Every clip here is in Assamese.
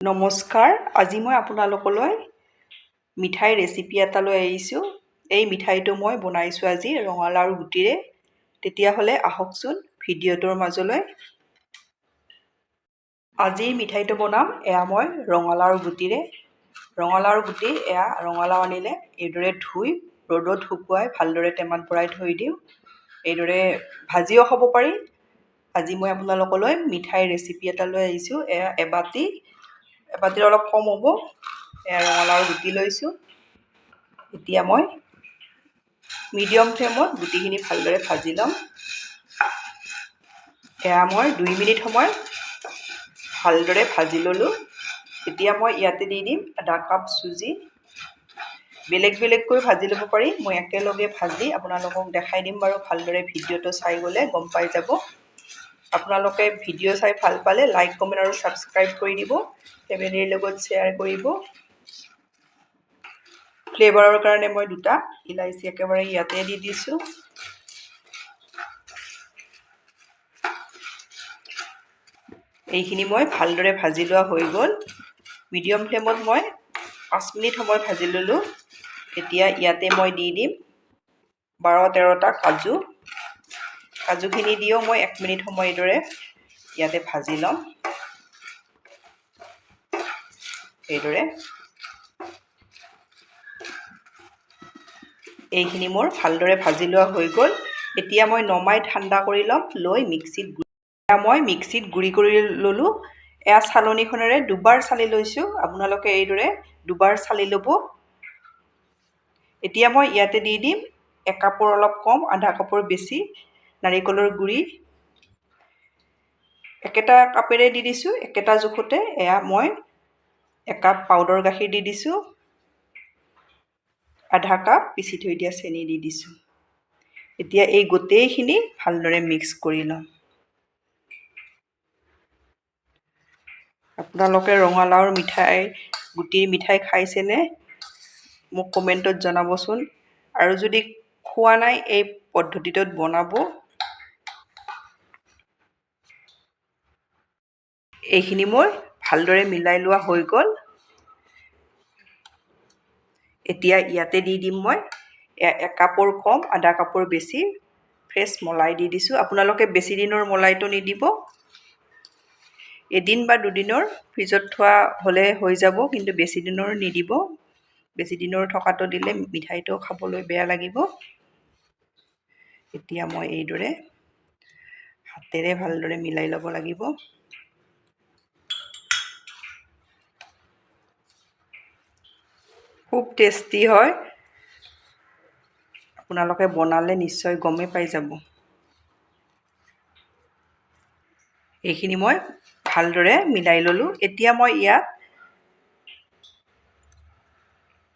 নমস্কাৰ, আজি মই আপোনালোকলৈ মিঠাই ৰেচিপি এটা লৈ আহিছোঁ। এই মিঠাইটো মই বনাইছোঁ আজি ৰঙালাওৰ গুটিৰে। তেতিয়াহ'লে আহকচোন ভিডিঅ'টোৰ মাজলৈ। আজিৰ মিঠাইটো বনাম মই ৰঙালাওৰ গুটিৰে। ৰঙালাওৰ গুটি ৰঙালাও আনিলে এইদৰে ধুই ৰ'দত শুকুৱাই ভালদৰে টেমাত ভৰাই থৈ দিওঁ। এইদৰে ভাজিও খাব পাৰি। আজি মই আপোনালোকলৈ মিঠাই ৰেচিপি এটা লৈ আহিছোঁ। এবাটিৰ অলপ কম হ'ব। ৰঙালাওৰ গুটি লৈছোঁ। এতিয়া মই মিডিয়াম ফ্লেমত গুটিখিনি ভালদৰে ভাজি ল'ম। মই 2 মিনিট সময় ভালদৰে ভাজি ল'লোঁ। এতিয়া মই ইয়াতে দি দিম আধা কাপ চুজি। বেলেগ বেলেগকৈ ভাজি ল'ব পাৰি। মই একেলগে ভাজি আপোনালোকক দেখাই দিম বাৰু। ভালদৰে ভিডিঅ'টো চাই গ'লে গম পাই যাব। আপোনালোকে ভিডিঅ' চাই ভাল পালে লাইক, কমেণ্ট আৰু ছাবস্ক্ৰাইব কৰি দিব। ফেমিলিৰ লগত শ্বেয়াৰ কৰিব। ফ্লেভাৰৰ কাৰণে মই 2টা ইলাইচি একেবাৰে ইয়াতে দি দিছোঁ। এইখিনি মই ভালদৰে ভাজি লোৱা হৈ গ'ল। মিডিয়াম ফ্লেমত মই 5 মিনিট সময় ভাজি ল'লোঁ। এতিয়া ইয়াতে মই দি দিম 12-13টা কাজু। কাজুখিনি দিও মই 1 মিনিট সময় এইদৰে ইয়াতে ভাজি ল'ম। এইদৰে এইখিনি মোৰ ভালদৰে ভাজি লোৱা হৈ গ'ল। এতিয়া মই নমাই ঠাণ্ডা কৰি ল'ম। লৈ মিক্সিত গুড়ি কৰি ল'লোঁ। চালনীখনেৰে 2বাৰ চালি লৈছোঁ। আপোনালোকে এইদৰে 2বাৰ চালি ল'ব। এতিয়া মই ইয়াতে দি দিম 1 কাপৰ অলপ কম, আধা কাপৰ বেছি নাৰিকলৰ গুড়ি। একেটা কাপেৰে দি দিছোঁ। একেটা জোখতে মই 1 কাপ পাউডাৰ গাখীৰ দি দিছোঁ। আধা কাপ পিচি থৈ দিয়া চেনি দি দিছোঁ। এতিয়া এই গোটেইখিনি ভালদৰে মিক্স কৰি ল'ম। আপোনালোকে ৰঙালাওৰ গুটিৰ মিঠাই খাইছেনে? মোক কমেণ্টত জনাবচোন। আৰু যদি খোৱা নাই এই পদ্ধতিটোত বনাব। এইখিনি মই ভালদৰে মিলাই লোৱা হৈ গ'ল। এতিয়া ইয়াতে দি দিম মই 1 কাপৰ কম, আধা কাপৰ বেছি ফ্ৰেছ মলাই দি দিছোঁ। আপোনালোকে বেছি দিনৰ মলাইটো নিদিব। এদিন বা 2 দিনৰ ফ্ৰিজত থোৱা হ'লে হৈ যাব, কিন্তু বেছি দিনৰ নিদিব। বেছি দিনৰ থকাটো দিলে মিঠাইটো খাবলৈ বেয়া লাগিব। এতিয়া মই এইদৰে হাতেৰে ভালদৰে মিলাই ল'ব লাগিব। খুব টেষ্টি হয়। আপোনালোকে বনালে নিশ্চয় গমেই পাই যাব। এইখিনি মই ভালদৰে মিলাই ল'লোঁ। এতিয়া মই ইয়াত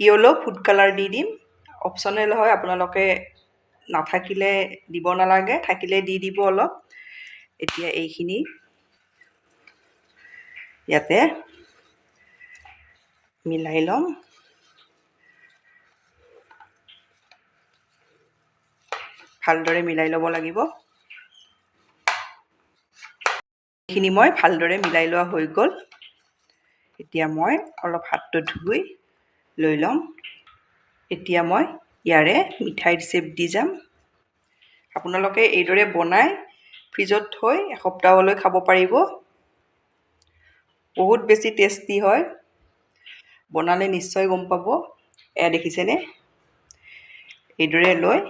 য়েলো ফুড কালাৰ দি দিম। অপশ্যনেল হয়, আপোনালোকে নাথাকিলে দিব নালাগে, থাকিলে দি দিব অলপ। এতিয়া এইখিনি ইয়াতে মিলাই ল'ম। ভালদৰে মিলাই ল'ব লাগিব। এইখিনি মই ভালদৰে মিলাই লোৱা হৈ গ'ল। এতিয়া মই অলপ হাতটো ধুই লৈ ল'ম। এতিয়া মই ইয়াৰে মিঠাইৰ শ্বেপ দি যাম। আপোনালোকে এইদৰে বনাই ফ্ৰিজত থৈ এসপ্তাহলৈ খাব পাৰিব। বহুত বেছি টেষ্টি হয়। বনালে নিশ্চয় গম পাব। দেখিছেনে? এইদৰে লৈ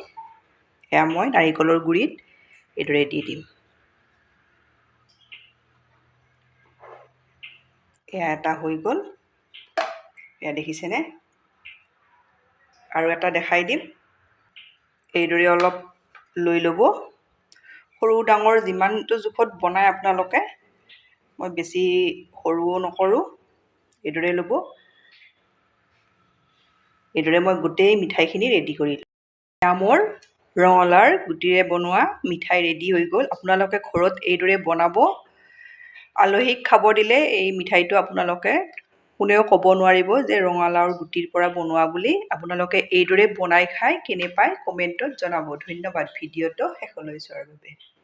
মই নাৰিকলৰ গুড়িত এইদৰে দি দিম। এটা হৈ গ'ল। দেখিছেনে? আৰু এটা দেখাই দিম। এইদৰে অলপ লৈ ল'ব। সৰু ডাঙৰ যিমানটো জোখত বনাই আপোনালোকে, মই বেছি সৰুও নকৰোঁ। এইদৰে ল'ব। এইদৰে মই গোটেই মিঠাইখিনি ৰেডি কৰিলোঁ। মোৰ ৰঙালাওৰ গুটিৰে বনোৱা মিঠাই ৰেডি হৈ গ'ল। আপোনালোকে ঘৰত এইদৰে বনাব। আলহীক খাব দিলে এই মিঠাইটো আপোনালোকে কোনেও ক'ব নোৱাৰিব যে ৰঙালাওৰ গুটিৰ পৰা বনোৱা বুলি। আপোনালোকে এইদৰে বনাই খাই কেনে পায় কমেণ্টত জনাব। ধন্যবাদ ভিডিঅ'টো শেষলৈ চোৱাৰ বাবে।